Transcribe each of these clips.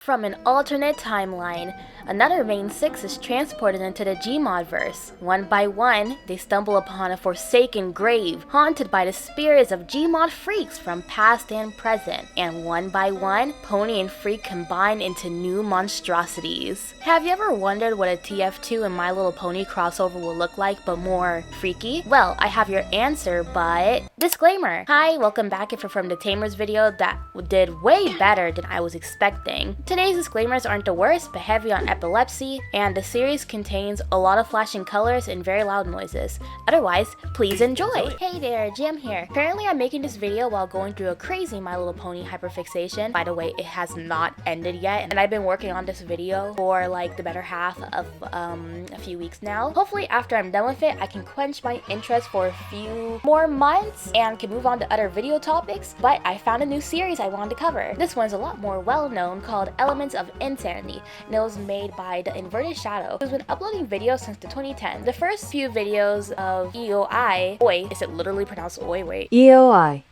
From an alternate timeline, another main six is transported into the Gmodverse. One by one, they stumble upon a forsaken grave, haunted by the spirits of Gmod freaks from past and present. And one by one, Pony and Freak combine into new monstrosities. Have you ever wondered what a TF2 and My Little Pony crossover will look like, but more freaky? Well, I have your answer, but... Disclaimer! Hi, welcome back if you're from the Tamers video that did way better than I was expecting. Today's disclaimers aren't the worst, but heavy on epilepsy, and the series contains a lot of flashing colors and very loud noises. Otherwise, please enjoy! Hey there, Jim here. Currently I'm making this video while going through a crazy My Little Pony hyperfixation. By the way, it has not ended yet, and I've been working on this video for like the better half of a few weeks now. Hopefully after I'm done with it, I can quench my interest for a few more months and can move on to other video topics, but I found a new series I wanted to cover. This one's a lot more well-known, called Elements of Insanity, and it was made by the Inverted Shadow, who's been uploading videos since the 2010s. The first few videos of Oi, is it literally pronounced Oi? Wait. Eoi.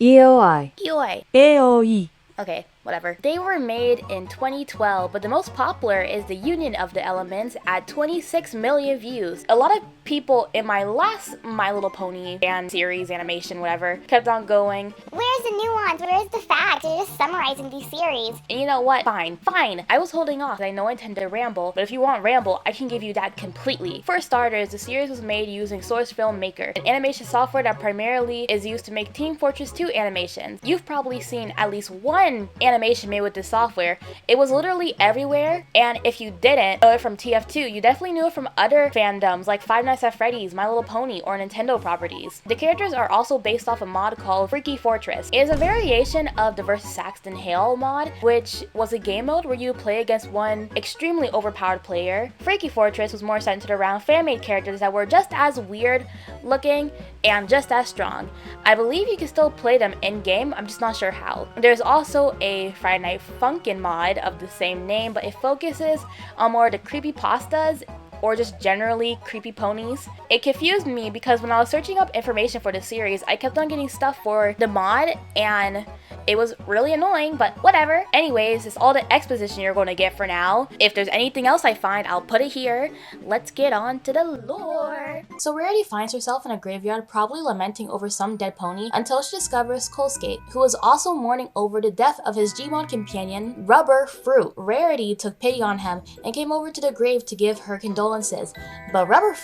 Okay, whatever. They were made in 2012, but the most popular is the Union of the Elements at 26 million views. A lot of people in my last My Little Pony fan series, animation, whatever, kept on going, where's the nuance? Where's the fact? They're just summarizing these series. And you know what? Fine. I was holding off. I know I tend to ramble, but if you want ramble, I can give you that completely. For starters, the series was made using Source Film Maker, an animation software that primarily is used to make Team Fortress 2 animations. You've probably seen at least one animation made with this software. It was literally everywhere, and if you didn't know it from TF2, you definitely knew it from other fandoms like Five Nights at Freddy's, My Little Pony, or Nintendo properties. The characters are also based off a mod called Freaky Fortress. It is a variation of the Versus Saxton Hale mod, which was a game mode where you play against one extremely overpowered player. Freaky Fortress was more centered around fan-made characters that were just as weird looking and just as strong. I believe you can still play them in-game, I'm just not sure how. There's also a Friday Night Funkin' mod of the same name, but it focuses on more of the creepypastas or just generally creepy ponies. It confused me because when I was searching up information for the series, I kept on getting stuff for the mod and it was really annoying, but whatever. Anyways, it's all the exposition you're going to get for now. If there's anything else I find, I'll put it here. Let's get on to the lore. So Rarity finds herself in a graveyard, probably lamenting over some dead pony, until she discovers Coalskate, who is also mourning over the death of his Gmod companion, Rubber Fruit. Rarity took pity on him and came over to the grave to give her condolences, but Rubber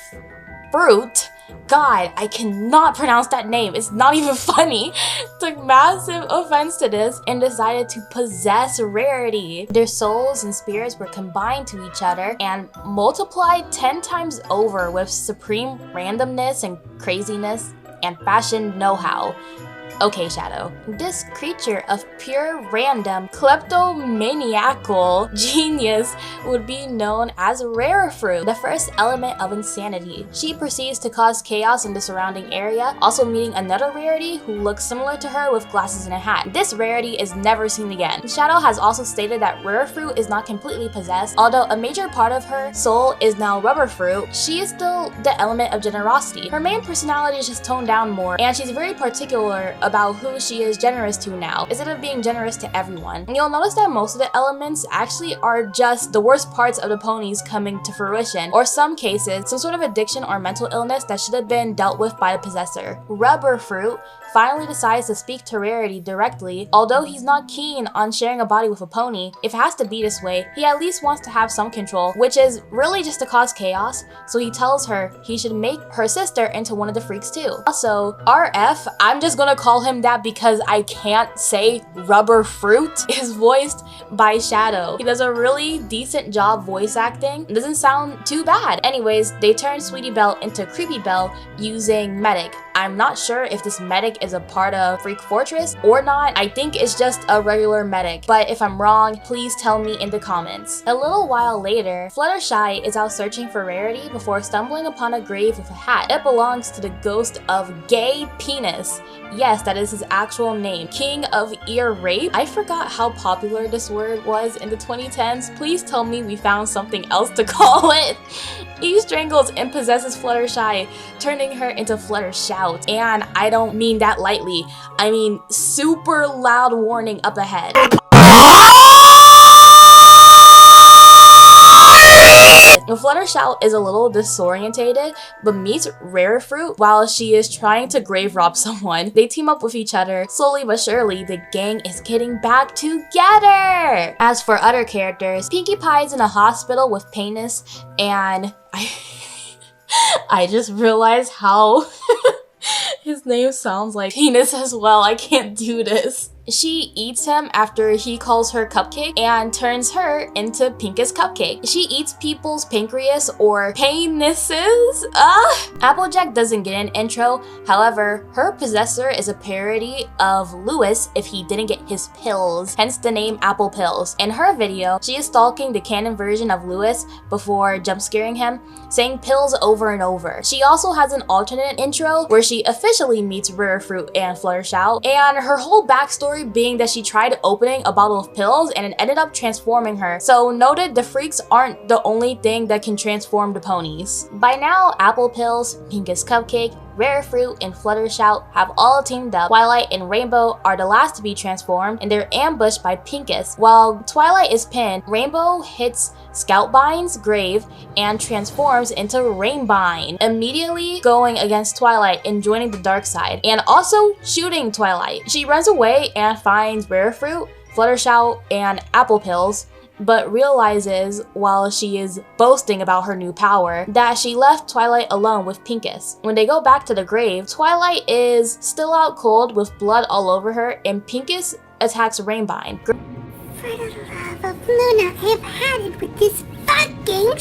Fruit, God, I cannot pronounce that name, it's not even funny, took massive offense to this and decided to possess Rarity. Their souls and spirits were combined to each other and multiplied 10 times over with supreme randomness and craziness and fashion know-how. Okay, Shadow. This creature of pure random, kleptomaniacal genius would be known as Rare Fruit, the first element of insanity. She proceeds to cause chaos in the surrounding area, also meeting another Rarity who looks similar to her with glasses and a hat. This Rarity is never seen again. Shadow has also stated that Rare Fruit is not completely possessed. Although a major part of her soul is now Rubber Fruit, she is still the element of generosity. Her main personality is just toned down more, and she's very particular about who she is generous to now, instead of being generous to everyone. And you'll notice that most of the elements actually are just the worst parts of the ponies coming to fruition, or some cases, some sort of addiction or mental illness that should have been dealt with by the possessor. Rubber Fruit finally decides to speak to Rarity directly. Although he's not keen on sharing a body with a pony, if it has to be this way, he at least wants to have some control, which is really just to cause chaos, so he tells her he should make her sister into one of the freaks too. Also, RF, I'm just gonna call him that because I can't say Rubber Fruit, is voiced by Shadow. He does a really decent job voice acting. It doesn't sound too bad. Anyways, they turn Sweetie Belle into Creepy Belle using Medic. I'm not sure if this medic is a part of Freak Fortress or not. I think it's just a regular medic, but if I'm wrong, please tell me in the comments. A little while later, Fluttershy is out searching for Rarity before stumbling upon a grave with a hat. It belongs to the ghost of Gay Penis. Yes, that is his actual name, King of Ear Rape. I forgot how popular this word was in the 2010s. Please tell me we found something else to call it. He strangles and possesses Fluttershy, turning her into Fluttershout. And I don't mean that lightly. I mean super loud warning up ahead. Fluttershy is a little disorientated, but meets Rarefruit while she is trying to grave rob someone. They team up with each other. Slowly but surely, the gang is getting back together! As for other characters, Pinkie Pie is in a hospital with Penis, and I just realized how his name sounds like penis as well. I can't do this. She eats him after he calls her Cupcake and turns her into Pinkus Cupcake. She eats people's pancreas or penises. Applejack doesn't get an intro. However, her possessor is a parody of Lewis if he didn't get his pills, hence the name Apple Pills. In her video, she is stalking the canon version of Lewis before jump scaring him, saying pills over and over. She also has an alternate intro where she officially meets Rarefruit and Fluttershy, and her whole backstory being that she tried opening a bottle of pills and it ended up transforming her. So noted, the freaks aren't the only thing that can transform the ponies. By now, Apple Pills, Pinkus Cupcake, Rarefruit, and Fluttershy have all teamed up. Twilight and Rainbow are the last to be transformed, and they're ambushed by Pinkus. While Twilight is pinned, Rainbow hits Scoutbine's grave and transforms into Rainbine, immediately going against Twilight and joining the dark side, and also shooting Twilight. She runs away and finds Rarefruit, Fluttershy, and Apple Pills, but realizes while she is boasting about her new power that she left Twilight alone with Pinkus. When they go back to the grave, Twilight is still out cold with blood all over her, and Pinkus attacks Rainbine. For the love of Luna, I've had it with this fucking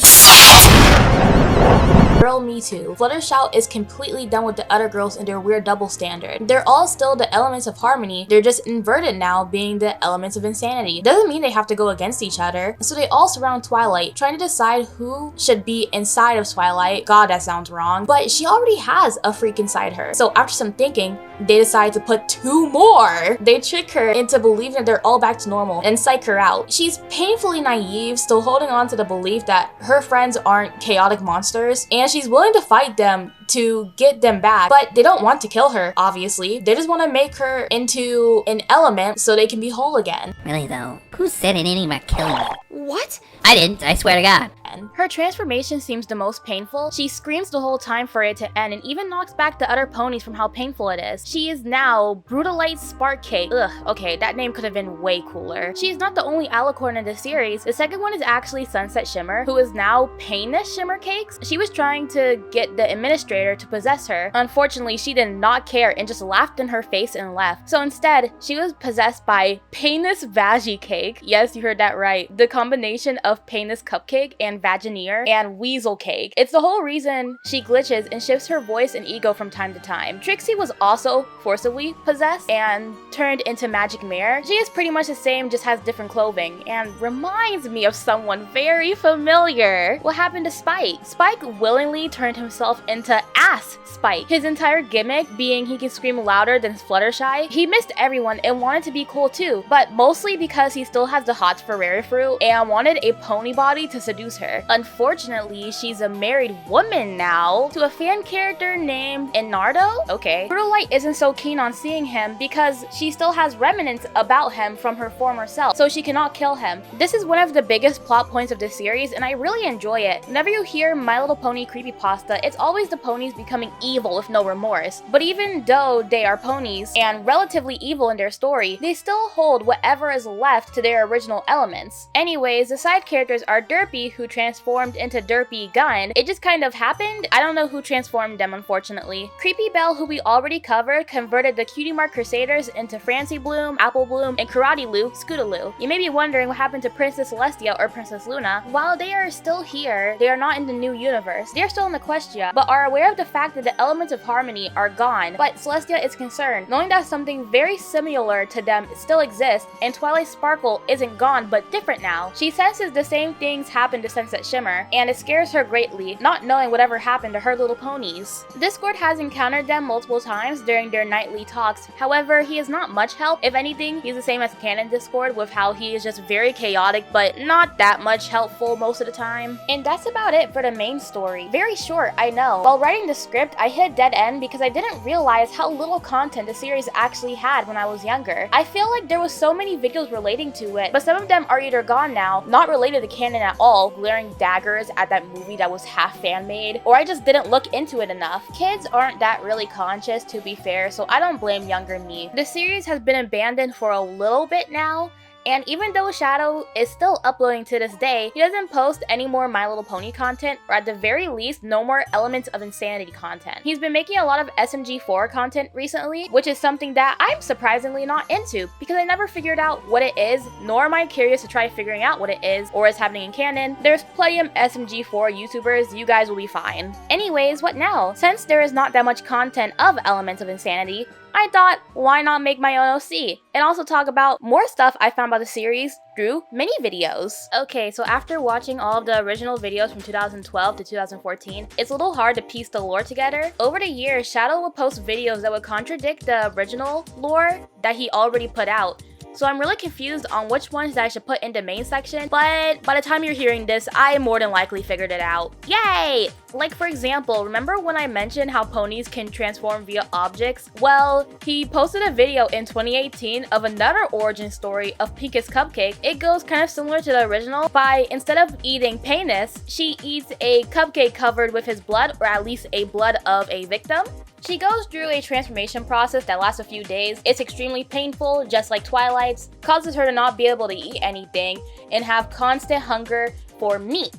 Girl, me too. Fluttershy is completely done with the other girls and their weird double standard. They're all still the elements of harmony, they're just inverted now, being the elements of insanity. Doesn't mean they have to go against each other. So they all surround Twilight, trying to decide who should be inside of Twilight. God, that sounds wrong. But she already has a freak inside her. So after some thinking, they decide to put 2 more. They trick her into believing that they're all back to normal and psych her out. She's painfully naive, still holding on to the belief that her friends aren't chaotic monsters, and she's willing to fight them to get them back, but they don't want to kill her, obviously. They just want to make her into an element so they can be whole again. Really though, who said anything about killing her? What? I didn't, I swear to God. Her transformation seems the most painful. She screams the whole time for it to end and even knocks back the other ponies from how painful it is. She is now Brutalite Sparkcake. Ugh, okay, that name could have been way cooler. She is not the only alicorn in the series. The second one is actually Sunset Shimmer, who is now Painless Shimmer Cakes. She was trying to get the administrator to possess her. Unfortunately, she did not care and just laughed in her face and left. So instead, she was possessed by Painless Veggie Cake. Yes, you heard that right. The combination of Painless Cupcake and Vagineer and Weasel Cake. It's the whole reason she glitches and shifts her voice and ego from time to time. Trixie was also forcibly possessed and turned into Magic Mare. She is pretty much the same, just has different clothing and reminds me of someone very familiar. What happened to Spike? Spike willingly turned himself into Ass Spike. His entire gimmick being he can scream louder than Fluttershy. He missed everyone and wanted to be cool too, but mostly because he still has the hots for Rarefruit and wanted a pony body to seduce her. Unfortunately, she's a married woman now to a fan character named Enardo? Okay. Brutalite isn't so keen on seeing him because she still has remnants about him from her former self, so she cannot kill him. This is one of the biggest plot points of this series, and I really enjoy it. Whenever you hear My Little Pony Creepypasta, it's always the ponies becoming evil with no remorse. But even though they are ponies and relatively evil in their story, they still hold whatever is left to their original elements. Anyways, the side characters are Derpy, who transformed into Derpy Gun. It just kind of happened. I don't know who transformed them, unfortunately. Creepy Belle, who we already covered, converted the Cutie Mark Crusaders into Francie Bloom, Apple Bloom, and Karate Lou, Scootaloo. You may be wondering what happened to Princess Celestia or Princess Luna. While they are still here, they are not in the new universe. They are still in Equestria, but are aware of the fact that the elements of harmony are gone. But Celestia is concerned, knowing that something very similar to them still exists, and Twilight Sparkle isn't gone but different now. She senses the same things happen to Sunset Shimmer, and it scares her greatly, not knowing whatever happened to her little ponies. Discord has encountered them multiple times during their nightly talks. However, he is not much help. If anything, he's the same as canon Discord, with how he is just very chaotic but not that much helpful most of the time. And that's about it for the main story. Very short, I know. While writing the script, I hit a dead end because I didn't realize how little content the series actually had when I was younger. I feel like there was so many videos relating to it, but some of them are either gone now, not related to canon at all, glaringly staring daggers at that movie that was half fan-made, or I just didn't look into it enough. Kids aren't that really conscious, to be fair, so I don't blame younger me. The series has been abandoned for a little bit now, and even though Shadow is still uploading to this day, he doesn't post any more My Little Pony content, or at the very least, no more Elements of Insanity content. He's been making a lot of SMG4 content recently, which is something that I'm surprisingly not into, because I never figured out what it is, nor am I curious to try figuring out what it is, or is happening in canon. There's plenty of SMG4 YouTubers, you guys will be fine. Anyways, what now? Since there is not that much content of Elements of Insanity, I thought, why not make my own OC? And also talk about more stuff I found about the series through mini videos. Okay, so after watching all of the original videos from 2012 to 2014, it's a little hard to piece the lore together. Over the years, Shadow would post videos that would contradict the original lore that he already put out. So I'm really confused on which ones that I should put in the main section, but by the time you're hearing this, I more than likely figured it out. Yay! Like for example, remember when I mentioned how ponies can transform via objects? Well, he posted a video in 2018 of another origin story of Pika's cupcake. It goes kind of similar to the original by instead of eating penis, she eats a cupcake covered with his blood, or at least a blood of a victim. She goes through a transformation process that lasts a few days. It's extremely painful, just like Twilight's, causes her to not be able to eat anything and have constant hunger for meat.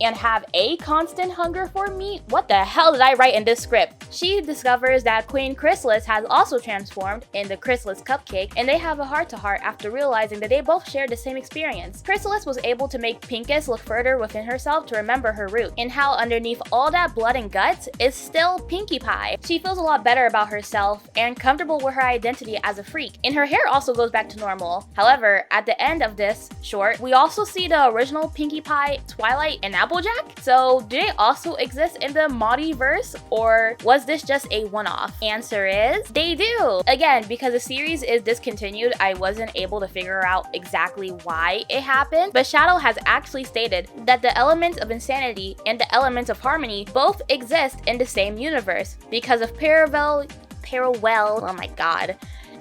What the hell did I write in this script? She discovers that Queen Chrysalis has also transformed in the Chrysalis cupcake, and they have a heart-to-heart after realizing that they both shared the same experience. Chrysalis was able to make Pinkus look further within herself to remember her root, and how underneath all that blood and guts is still Pinkie Pie. She feels a lot better about herself and comfortable with her identity as a freak, and her hair also goes back to normal. However, at the end of this short, we also see the original Pinkie Pie, Twilight, and Applejack. So do they also exist in the Multiverse, or was this just a one-off? Answer is, they do! Again, because the series is discontinued, I wasn't able to figure out exactly why it happened, but Shadow has actually stated that the Elements of Insanity and the Elements of Harmony both exist in the same universe because of parallel, oh my god,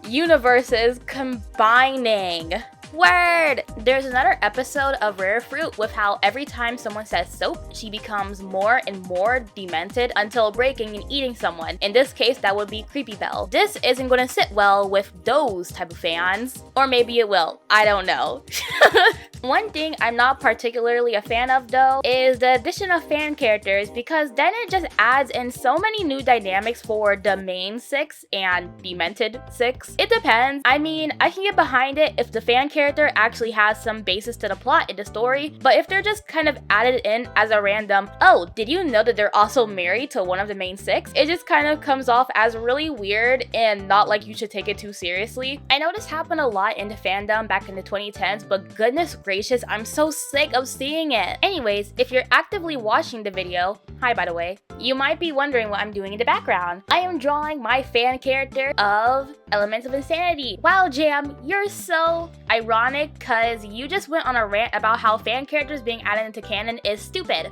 universes combining. Word! There's another episode of Rare Fruit with how every time someone says soap, she becomes more and more demented until breaking and eating someone. In this case, that would be Creepypasta. This isn't going to sit well with those type of fans. Or maybe it will. I don't know. One thing I'm not particularly a fan of though is the addition of fan characters, because then it just adds in so many new dynamics for the main 6 and Demented 6. It depends. I mean, I can get behind it if the fan character actually has some basis to the plot in the story, but if they're just kind of added in as a random, oh, did you know that they're also married to one of the main 6? It just kind of comes off as really weird and not like you should take it too seriously. I know this happened a lot in the fandom back in the 2010s, but goodness gracious, I'm so sick of seeing it. Anyways, if you're actively watching the video, hi by the way, you might be wondering what I'm doing in the background. I am drawing my fan character of Elements of Insanity. Wow, Jam, you're so ironic cause you just went on a rant about how fan characters being added into canon is stupid.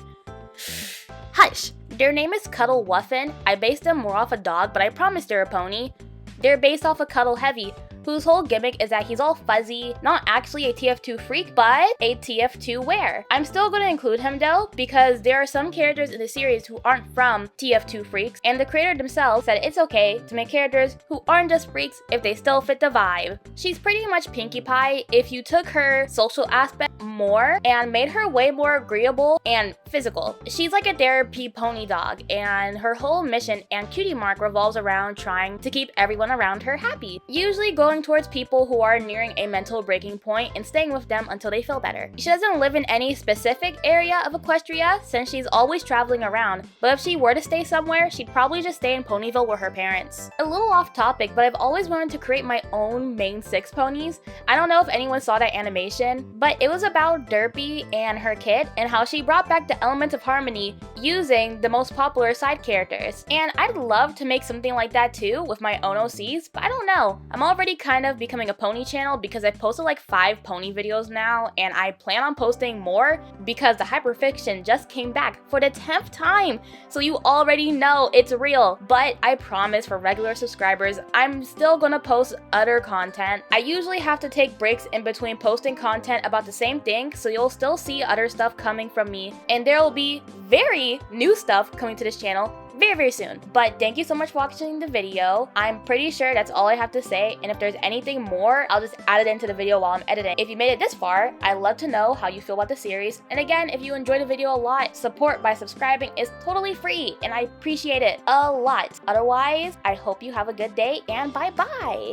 Hush. Their name is Cuddle Wuffin. I based them more off a dog, but I promise they're a pony. They're based off of Cuddle Heavy, whose whole gimmick is that he's all fuzzy, not actually a TF2 freak, but a TF2 wear. I'm still going to include him though, because there are some characters in the series who aren't from TF2 freaks, and the creator themselves said it's okay to make characters who aren't just freaks if they still fit the vibe. She's pretty much Pinkie Pie if you took her social aspect more and made her way more agreeable and physical. She's like a therapy pony dog, and her whole mission and cutie mark revolves around trying to keep everyone around her happy. Usually going towards people who are nearing a mental breaking point and staying with them until they feel better. She doesn't live in any specific area of Equestria since she's always traveling around, but if she were to stay somewhere, she'd probably just stay in Ponyville with her parents. A little off topic, but I've always wanted to create my own main 6 ponies. I don't know if anyone saw that animation, but it was about Derpy and her kid and how she brought back the Elements of Harmony using the most popular side characters. And I'd love to make something like that too with my own OCs, but I don't know. I'm already kind of becoming a pony channel because I've posted like 5 pony videos now, and I plan on posting more because the hyperfiction just came back for the 10th time. So you already know it's real. But I promise for regular subscribers, I'm still gonna post other content. I usually have to take breaks in between posting content about the same thing, so you'll still see other stuff coming from me. And there will be very new stuff coming to this channel very soon. But thank you so much for watching the video. I'm pretty sure that's all I have to say, and if there's anything more, I'll just add it into the video while I'm editing. If you made it this far, I'd love to know how you feel about the series. And again, if you enjoyed the video a lot, support by subscribing is totally free, and I appreciate it a lot. Otherwise, I hope you have a good day, and bye-bye!